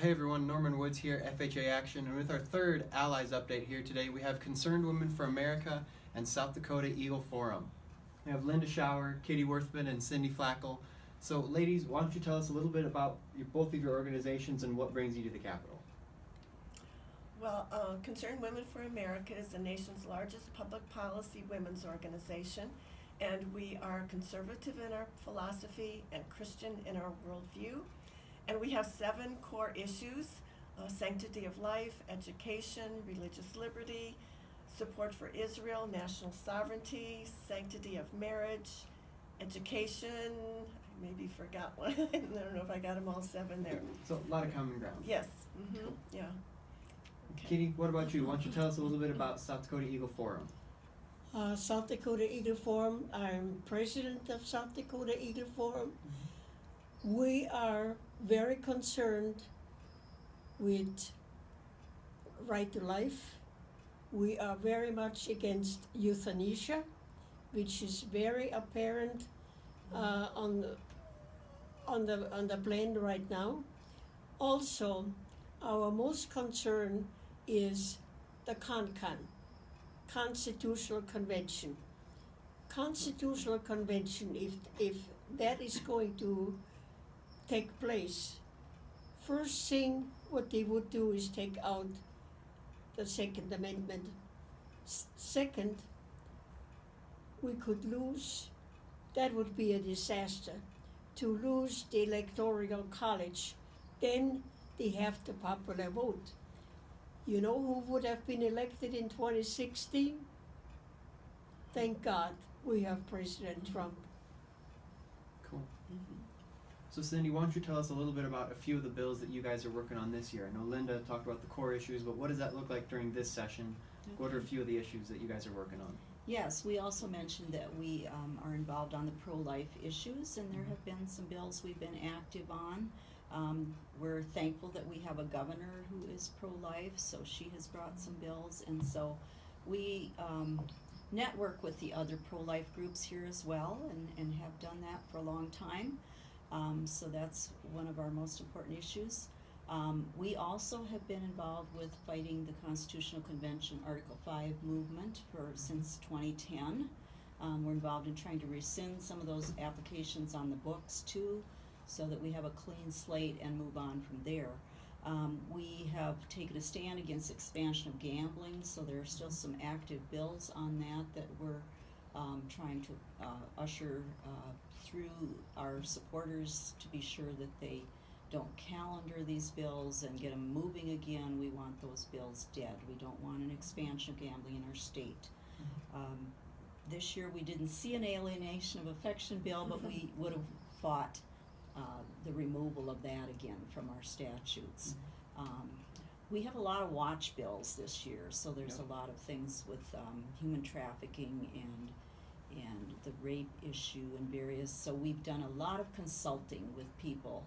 Hey everyone, Norman Woods here, FHA Action, and with our third Allies update here today, we have Concerned Women for America and South Dakota Eagle Forum. We have Linda Schauer, Katie Werthmann, and Cinfy Flakoll. So ladies, why don't you tell us a little bit about both of your organizations and what brings you to the Capitol? Well, Concerned Women for America is the nation's largest public policy women's organization, and we are conservative in our philosophy and Christian in our worldview. And we have 7 core issues: sanctity of life, education, religious liberty, support for Israel, national sovereignty, sanctity of marriage, education. I maybe forgot one. I don't know if I got them all 7 there. So a lot of common ground. Yes. Cool. Yeah. Okay. Katie, what about you? Why don't you tell us a little bit about South Dakota Eagle Forum? South Dakota Eagle Forum. I'm president of South Dakota Eagle Forum. We are very concerned with right to life. We are very much against euthanasia, which is very apparent on the plane right now. Also, our most concern is the Constitutional Convention. Constitutional Convention, if that is going to take place, first thing what they would do is take out the Second Amendment. Second, we could lose, that would be a disaster, to lose the Electoral College. Then they have the popular vote. You know who would have been elected in 2016? Thank God we have President Trump. Cool. So Cindy, why don't you tell us a little bit about a few of the bills that you guys are working on this year? I know Linda talked about the core issues, but what does that look like during this session? What are a few of the issues that you guys are working on? Yes, we also mentioned that we are involved on the pro-life issues, and there have been some bills we've been active on. We're thankful that we have a governor who is pro-life, so she has brought some bills, and so we network with the other pro-life groups here as well, and have done that for a long time. So that's one of our most important issues. We also have been involved with fighting the Constitutional Convention Article 5 movement since 2010. We're involved in trying to rescind some of those applications on the books too, so that we have a clean slate and move on from there. We have taken a stand against expansion of gambling, so there are still some active bills on that we're trying to usher through our supporters to be sure that they don't calendar these bills and get them moving again. We want those bills dead. We don't want an expansion of gambling in our state. This year we didn't see an alienation of affection bill, but we would have fought the removal of that again from our statutes. We have a lot of watch bills this year, so there's a lot of things with human trafficking and the rape issue and various, so we've done a lot of consulting with people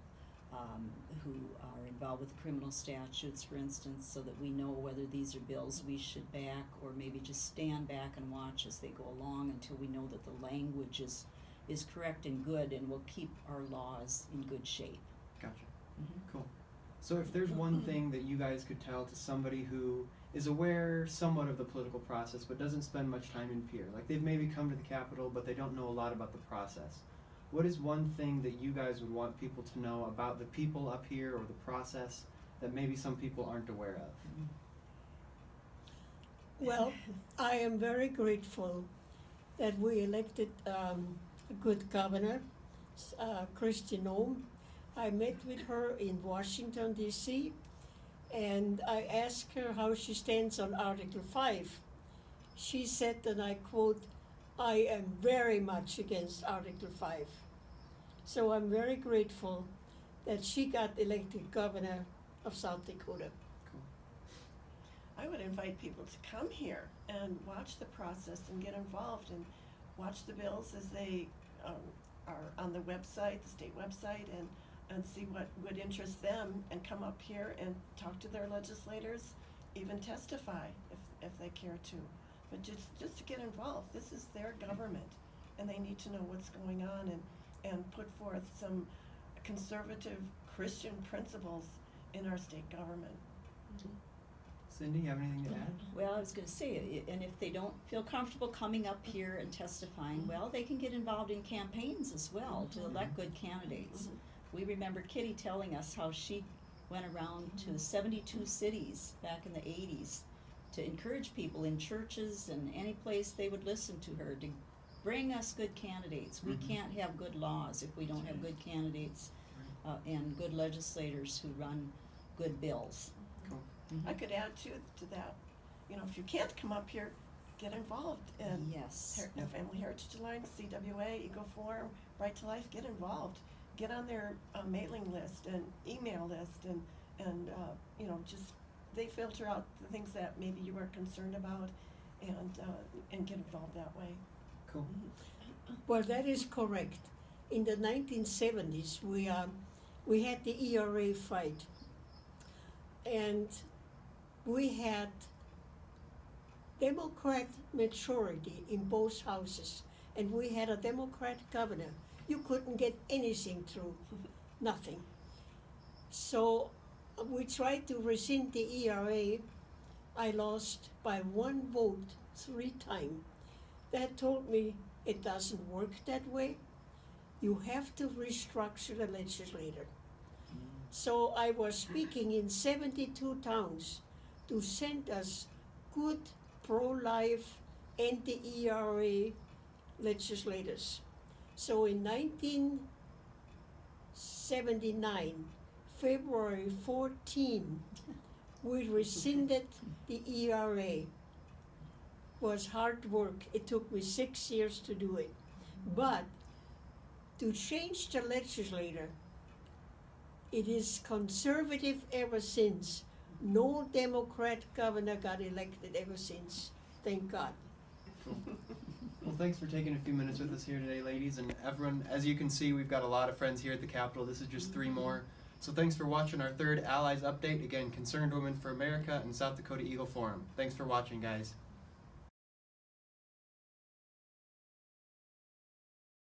who are involved with criminal statutes, for instance, so that we know whether these are bills we should back or maybe just stand back and watch as they go along until we know that the language is correct and good and will keep our laws in good shape. Gotcha. Cool. So if there's one thing that you guys could tell to somebody who is aware somewhat of the political process but doesn't spend much time in peer, like they've maybe come to the Capitol but they don't know a lot about the process, what is one thing that you guys would want people to know about the people up here or the process that maybe some people aren't aware of? Well, I am very grateful that we elected a good governor, Kristi Noem. I met with her in Washington, D.C., and I asked her how she stands on Article 5. She said, and I quote, "I am very much against Article 5. So I'm very grateful that she got elected governor of South Dakota. Cool. I would invite people to come here and watch the process and get involved and watch the bills as they are on the website, the state website, and see what would interest them, and come up here and talk to their legislators, even testify if they care to. But just to get involved. This is their government, and they need to know what's going on and put forth some conservative Christian principles in our state government. Cindy, you have anything to add? Well, I was gonna say, and if they don't feel comfortable coming up here and testifying, well, they can get involved in campaigns as well to elect good candidates. We remember Kitty telling us how she went around to 72 cities back in the 80s to encourage people in churches and any place they would listen to her to bring us good candidates. We can't have good laws if we don't have good candidates and good legislators who run good bills. Cool. I could add to that, you know, if you can't come up here, get involved in Yes. Family Heritage Alliance, CWA, Eagle Forum, Right to Life. Get involved. Get on their mailing list and email list, and you know, just they filter out the things that maybe you are concerned about, and get involved that way. Cool. Well, that is correct. In the 1970s, we had the ERA fight, and we had Democrat majority in both houses, and we had a Democrat governor. You couldn't get anything through, nothing. So we tried to rescind the ERA. I lost by 1 vote 3 times. That told me it doesn't work that way. You have to restructure the legislature. So I was speaking in 72 towns to send us good pro-life, anti-ERA legislators. So in 1979, February 14, we rescinded the ERA. Was hard work. It took me 6 years to do it. But to change the legislature, it is conservative ever since. No Democrat governor got elected ever since. Thank God. Well, thanks for taking a few minutes with us here today, ladies, and everyone. As you can see, we've got a lot of friends here at the Capitol. This is just 3 more. So thanks for watching our 3rd Allies Update. Again, Concerned Women for America and South Dakota Eagle Forum. Thanks for watching, guys.